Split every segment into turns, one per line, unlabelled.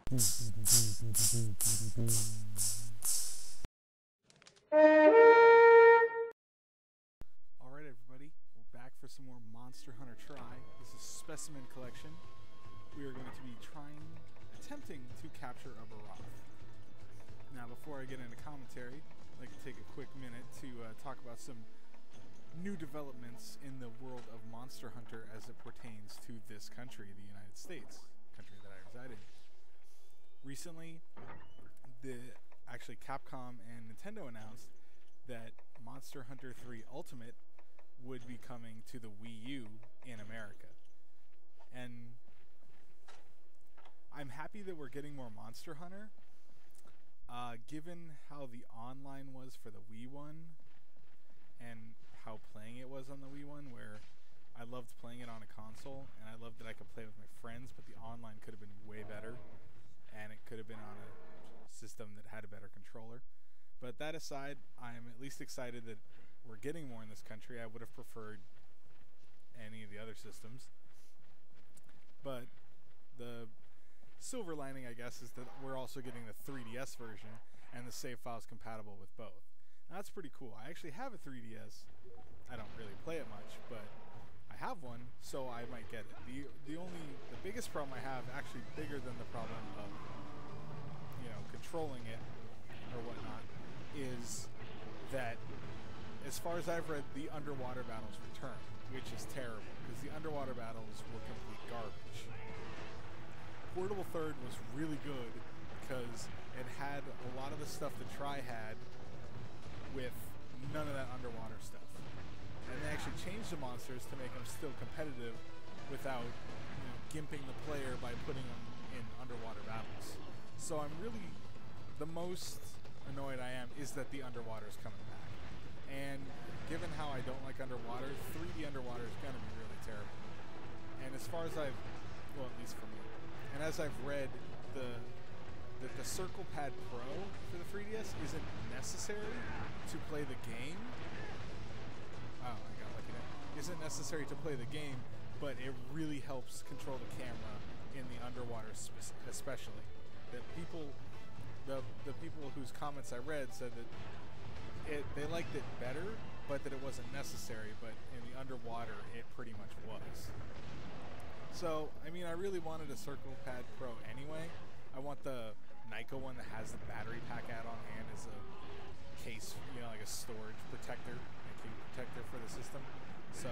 Alright everybody, we're back for some more Monster Hunter Try. This is Specimen Collection. We are going to be attempting to capture a Barroth. Now before I get into commentary, I'd like to take a quick minute to talk about some new developments in the world of Monster Hunter as it pertains to this country, the United States, country that I reside in. Recently, actually Capcom and Nintendo announced that Monster Hunter 3 Ultimate would be coming to the WiiU in America. And I'm happy that we're getting more Monster Hunter. Given how the online was for the Wii one, and how playing it was on the Wii one, where I loved playing it on a console, and I loved that I could play with my friends, but the online could have been way better, and it could have been on a system that had a better controller. But that aside, I'm at least excited that we're getting more in this country. I would have preferred any of the other systems. But the silver lining, I guess, is that we're also getting the 3DS version, and the save file's compatible with both. Now, that's pretty cool. I actually have a 3DS. I don't really play it much, but I have one, so I might get it. The biggest problem I have, actually bigger than the problem of, controlling it or whatnot, is that as far as I've read, the underwater battles return, which is terrible, because the underwater battles were complete garbage. Portable Third was really good because it had a lot of the stuff that Try had with none of that underwater stuff. And they actually changed the monsters to make them still competitive without gimping the player by putting them in underwater battles. So I'm really, the most annoyed I am is that the underwater is coming back. And given how I don't like underwater, 3D underwater is going to be really terrible. And as far as at least for me, and as I've read, the Circle Pad Pro for the 3DS isn't necessary to play the game. Oh, I got lucky there. Isn't necessary to play the game, but it really helps control the camera in the underwater, especially. That the people whose comments I read said that they liked it better, but that it wasn't necessary. But in the underwater, it pretty much was. So, I mean, I really wanted a Circle Pad Pro anyway. I want the Nyko one that has the battery pack add-on and as a case, like a storage protector, a key protector for the system. So,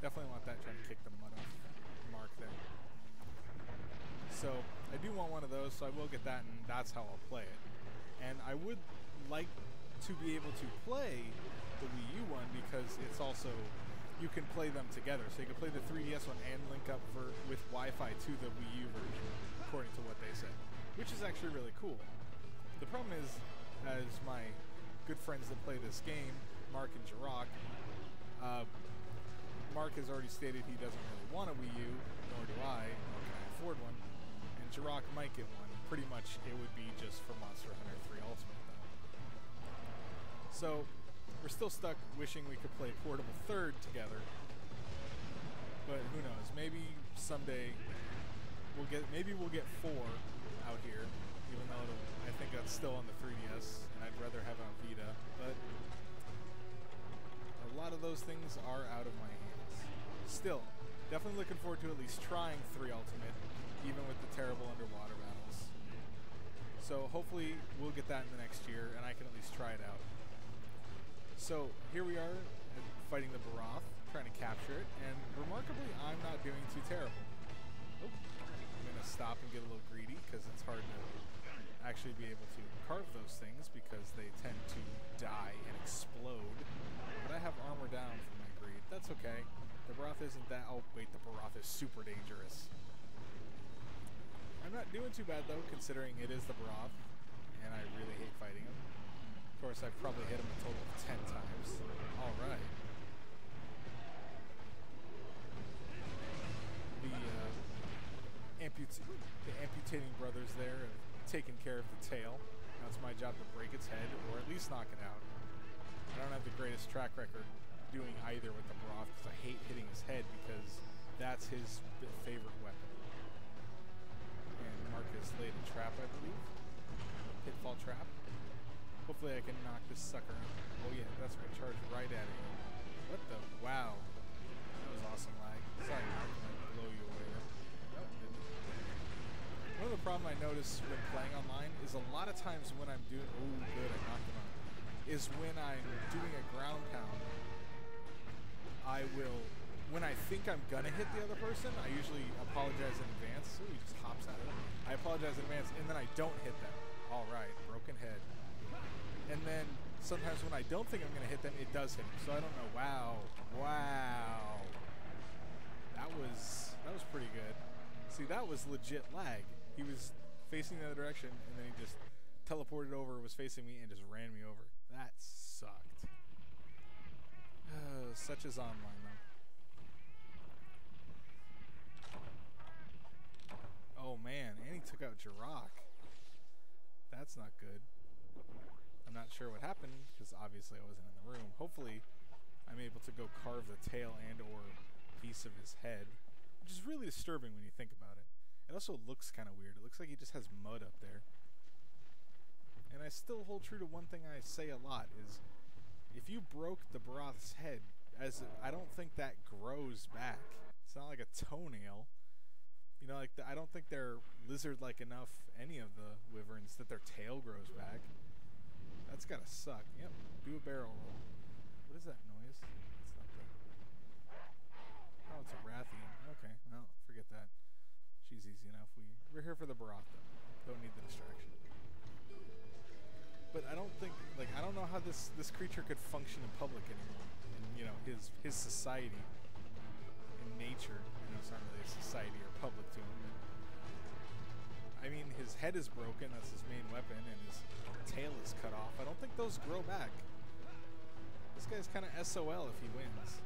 definitely want that, trying to kick the mud off Mark there. So, I do want one of those, so I will get that, and that's how I'll play it. And I would like to be able to play the Wii U one because it's also, you can play them together. So you can play the 3DS one and link up with Wi-Fi to the Wii U version, according to what they said, which is actually really cool. The problem is, as my good friends that play this game, Mark and Jirok, Mark has already stated he doesn't really want a Wii U, nor do I, nor can I afford one, and Jirok might get one. Pretty much it would be just for Monster Hunter 3 Ultimate, though. So, we're still stuck wishing we could play Portable Third together, but who knows, maybe someday we'll get 4 out here, even though I think that's still on the 3DS, and I'd rather have it on Vita, but a lot of those things are out of my hands. Still, definitely looking forward to at least trying 3 Ultimate, even with the terrible underwater battles. So hopefully we'll get that in the next year, and I can at least try it out. So here we are, fighting the Barroth, trying to capture it, and remarkably, I'm not doing too terrible. Oh, I'm going to stop and get a little greedy, because it's hard to actually be able to carve those things, because they tend to die and explode. But I have armor down for my greed. That's okay. The Barroth isn't that... Oh, wait, the Barroth is super dangerous. I'm not doing too bad, though, considering it is the Barroth, and I really hate fighting him. Of course, I've probably hit him a total of 10 times. Alright. The amputating brothers there have taken care of the tail. Now it's my job to break its head, or at least knock it out. I don't have the greatest track record doing either with the Barroth, because I hate hitting his head, because that's his favorite weapon. And Mark has laid a trap, I believe. A pitfall trap. Hopefully I can knock this sucker out. Oh yeah, that's right. Charge right at it. What the? Wow. That was awesome lag. Sorry, Mark. I might blow you away there. Nope, didn't. One of the problems I notice when playing online is a lot of times when I'm doing... Oh, good. I knocked him out. Is when I'm doing a ground pound, I will... When I think I'm gonna hit the other person, I usually apologize in advance. Ooh, he just hops out of it. I apologize in advance, and then I don't hit them. All right, broken head. And then sometimes when I don't think I'm gonna hit them, it does hit them. So I don't know. Wow, wow. That was pretty good. See, that was legit lag. He was facing the other direction, and then he just teleported over, was facing me, and just ran me over. That sucked. Such as online, though. Oh man, and he took out Jirok. That's not good. I'm not sure what happened, because obviously I wasn't in the room. Hopefully, I'm able to go carve the tail and or piece of his head, which is really disturbing when you think about it. It also looks kind of weird. It looks like he just has mud up there. And I still hold true to one thing I say a lot, is if you broke the Barroth's head, I don't think that grows back. It's not like a toenail. You know, like I don't think they're lizard-like enough, any of the wyverns, that their tail grows back. That's gotta suck. Yep, do a barrel roll. What is that noise? It's not the... Oh, it's a Rathian. Okay, well, forget that. She's easy enough. We're here for the Barroth, though. Don't need the distraction. But I don't think, like, I don't know how this creature could function in public anymore. In, you know, his society, in nature. It's not really a society or public to him. I mean, his head is broken, that's his main weapon, and his tail is cut off. I don't think those grow back. This guy's kind of SOL if he wins.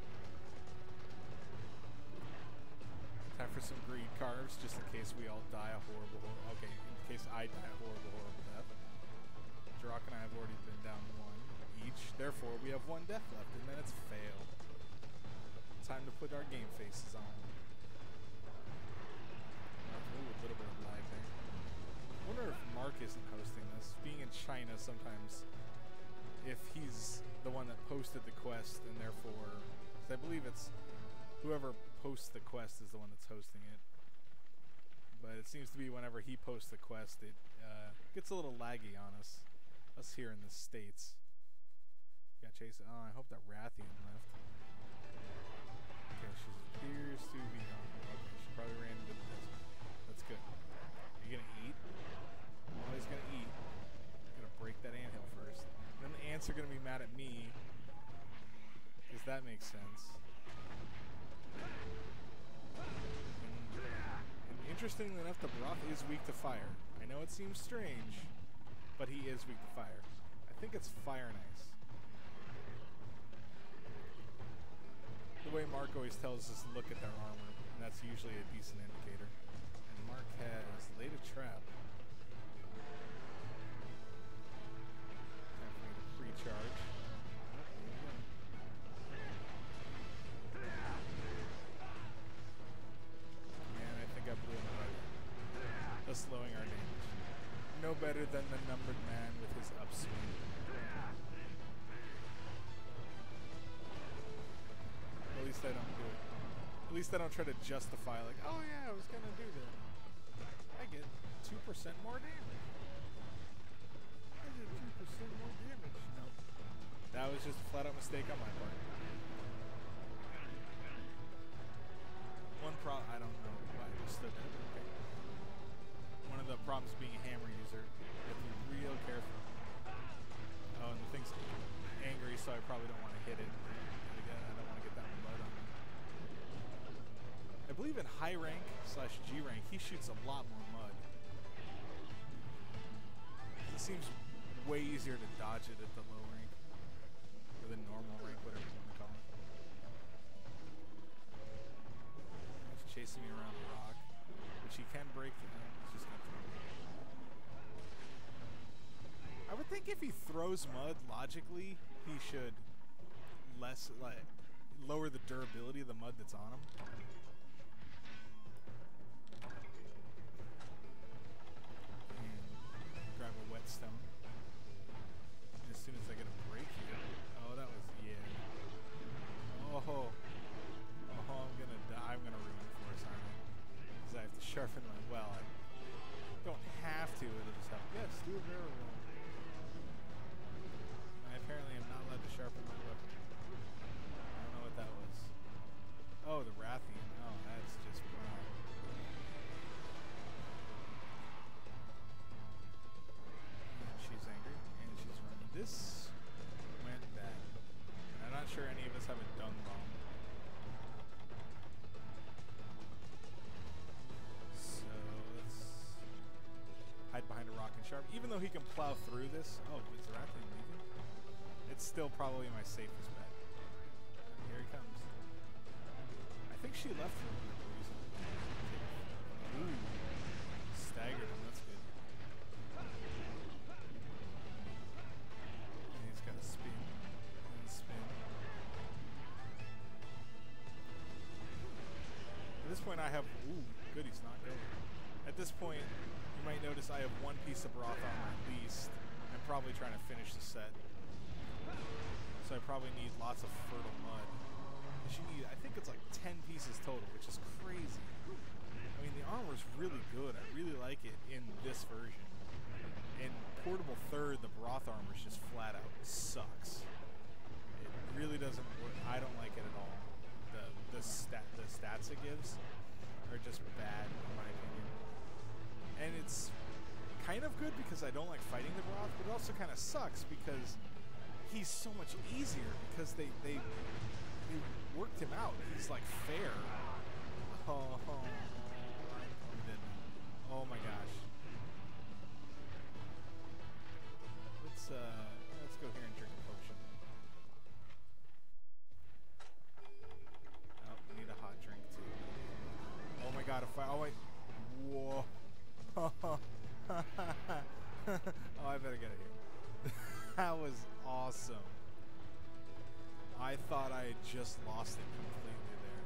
Time for some greed carves, just in case we all die a horrible... Okay, in case I die a horrible death. Jirok and I have already been down one each. Therefore, we have one death left, and then it's fail. Time to put our game faces on. Ooh, a little bit of lag there. I wonder if Mark isn't hosting this. Being in China, sometimes if he's the one that posted the quest, and therefore, I believe it's whoever posts the quest is the one that's hosting it. But it seems to be whenever he posts the quest, it gets a little laggy on us here in the States. Got chased. Oh, I hope that Rathian left. Okay, she appears to be gone. Okay, she probably ran into the desert. That's good. Are you gonna eat? Oh, he's gonna eat. Gonna break that anthill first. And then the ants are gonna be mad at me, because that makes sense. And interestingly enough, the Barroth is weak to fire. I know it seems strange, but he is weak to fire. I think it's fire and ice. The way Mark always tells us to look at their armor, and that's usually a decent indicator. And Mark has laid a trap. Time for me to pre-charge. Man, I think I blew him away. Thus slowing our damage. No better than the numbered man with his upswing. At least I don't do it. At least I don't try to justify, like, oh yeah, I was gonna do that. I get 2% more damage. I get 2% more damage. Nope. That was just a flat out mistake on my part. One problem, I don't know why I just stood there. Okay. One of the problems being a hammer user, you have to be real careful. Oh, and the thing's angry, so I probably don't want to hit it. Again, I don't want to get that mud on me. I believe in high rank / G rank, he shoots a lot more mud. It seems way easier to dodge it at the low rank. Or the normal rank, whatever you want to call it. He's chasing me around the rock, which he can break through. He's just gonna throw me. I would think if he throws mud, logically, he should lower the durability of the mud that's on him. sharpen my... Well, I don't have to. It'll just help. Yes, do a barrel roll. I apparently am not allowed to sharpen my weapon. I don't know what that was. Oh, the Rathian. Oh, that's just brown. And she's angry, and she's running. This went bad. And I'm not sure any of us have a dung bomb. So let's hide behind a rock and sharp. Even though he can plow through this. Oh, is the Rathian leaving? It's still probably my safest bet. And here he comes. I think she left for a good reason. Ooh. Staggered him, that's good. And he's got a spin. And spin. At this point I have... Ooh, good, he's knocked over. At this point, you might notice I have one piece of Barroth armor at least. I'm probably trying to finish the set. So I probably need lots of fertile mud. You need, I think it's like 10 pieces total, which is crazy. I mean, the armor is really good. I really like it in this version. In Portable 3rd, the Barroth armor is just flat out sucks. It really doesn't work. I don't like it at all. The stats it gives are just bad, in my opinion. And it's kind of good because I don't like fighting the Barroth, but it also kind of sucks because he's so much easier because they worked him out. He's like fair. Oh, oh my gosh. Let's go here and drink a potion. Oh, we need a hot drink too. Oh my god, if I... Oh wait. Whoa. Oh, I better get it here. That was awesome. I thought I had just lost it completely there.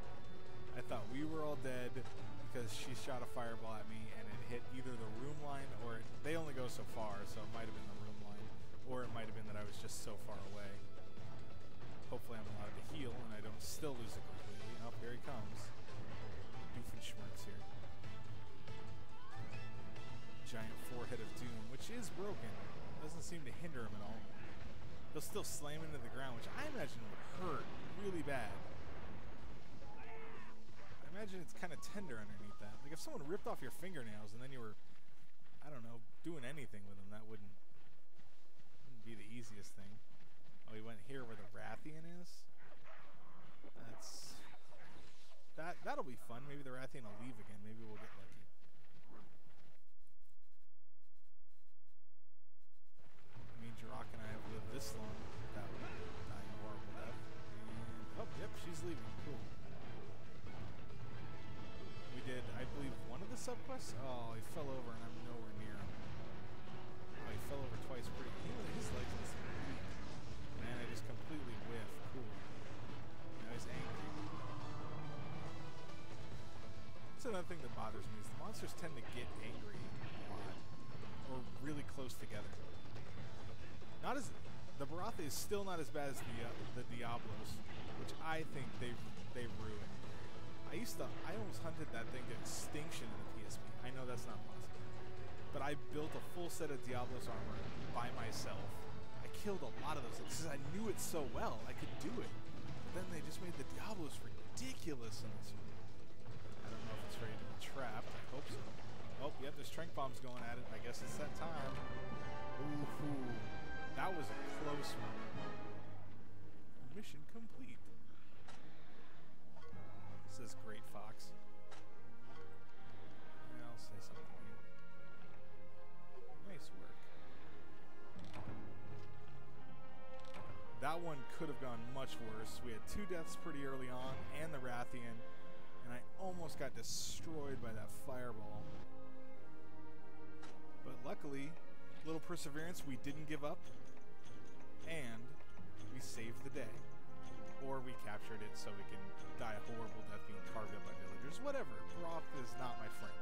I thought we were all dead because she shot a fireball at me and it hit either the room line or they only go so far, so it might have been the room line, or it might have been that I was just so far away. Hopefully I'm allowed to heal and I don't still lose it completely. Oh, here he comes. Doofenshmirtz here. Giant forehead of doom, which is broken. Doesn't seem to hinder him at all. They'll still slam into the ground, which I imagine would hurt really bad. I imagine it's kind of tender underneath that. Like if someone ripped off your fingernails and then you were, I don't know, doing anything with them, that wouldn't be the easiest thing. Oh, he went here where the Rathian is? That'll be fun. Maybe the Rathian will leave again. Maybe we'll get lucky. Jirok and I have lived this long without dying a horrible death. And, oh, yep, she's leaving. Cool. We did, I believe, one of the subquests? Oh, he fell over and I'm nowhere near him. Oh, he fell over twice pretty. His legs must be weak. Man, I just completely whiffed. Cool. Now he's angry. That's another thing that bothers me is the monsters tend to get angry a lot. Or really close together. Not as the Barroth is still not as bad as the Diablos, which I think they ruined. I almost hunted that thing to extinction in the PSP. I know that's not possible, but I built a full set of Diablos armor by myself. I killed a lot of those because I knew it so well. I could do it. But then they just made the Diablos ridiculous in this one. I don't know if it's ready to be trapped. I hope so. Oh, yep, there's Trank Bombs going at it. I guess it's that time. Ooh. That was a close one. Mission complete. Says Great Fox. Yeah, I'll say something here. Nice work. That one could have gone much worse. We had 2 deaths pretty early on, and the Rathian, and I almost got destroyed by that fireball. But luckily, little perseverance, we didn't give up. And we saved the day. Or we captured it so we can die a horrible death being carved up by villagers. Whatever. Barroth is not my friend.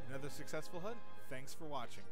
Another successful hunt. Thanks for watching.